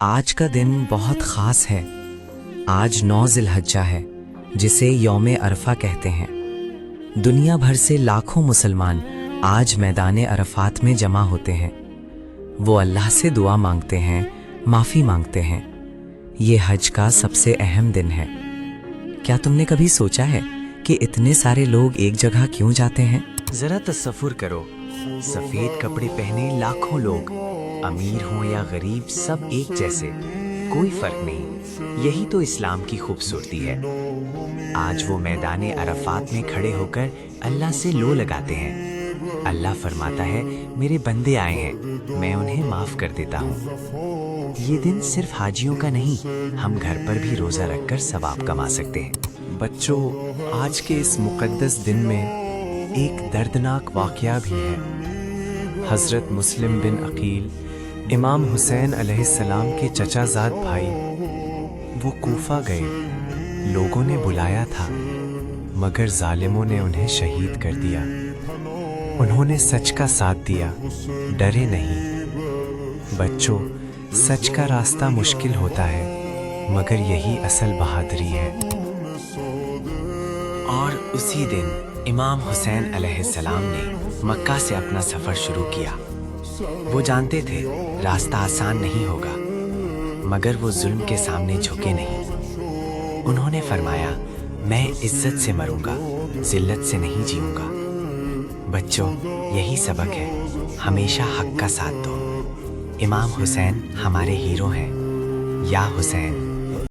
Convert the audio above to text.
آج کا دن بہت خاص ہے۔ آج 9 ذی الحجہ ہے جسے یوم عرفہ کہتے ہیں۔ دنیا بھر سے لاکھوں مسلمان آج میدان عرفات میں جمع ہوتے ہیں۔ وہ اللہ سے دعا مانگتے ہیں، معافی مانگتے ہیں۔ یہ حج کا سب سے اہم دن ہے۔ کیا تم نے کبھی سوچا ہے کہ اتنے سارے لوگ ایک جگہ کیوں جاتے ہیں؟ ذرا تصور کرو، سفید کپڑے پہنے لاکھوں لوگ، امیر ہوں یا غریب، سب ایک جیسے، کوئی فرق نہیں۔ یہی تو اسلام کی خوبصورتی ہے۔ آج وہ میدان عرفات میں کھڑے ہو کر اللہ سے لو لگاتے ہیں۔ اللہ فرماتا ہے، میرے بندے آئے ہیں، میں انہیں معاف کر دیتا ہوں۔ یہ دن صرف حاجیوں کا نہیں، ہم گھر پر بھی روزہ رکھ کر ثواب کما سکتے ہیں۔ بچوں، آج کے اس مقدس دن میں ایک دردناک واقعہ بھی ہے۔ حضرت مسلم بن عقیل، امام حسین علیہ السلام کے چچا زاد بھائی، وہ کوفہ گئے۔ لوگوں نے بلایا تھا مگر ظالموں نے انہیں شہید کر دیا۔ انہوں نے سچ کا ساتھ دیا، ڈرے نہیں۔ بچوں، سچ کا راستہ مشکل ہوتا ہے مگر یہی اصل بہادری ہے۔ اور اسی دن امام حسین علیہ السلام نے مکہ سے اپنا سفر شروع کیا۔ وہ جانتے تھے راستہ آسان نہیں ہوگا، مگر وہ ظلم کے سامنے جھکے نہیں۔ انہوں نے فرمایا، میں عزت سے مروں گا، ذلت سے نہیں جیوں گا۔ بچوں، یہی سبق ہے، ہمیشہ حق کا ساتھ دو۔ امام حسین ہمارے ہیرو ہیں۔ یا حسین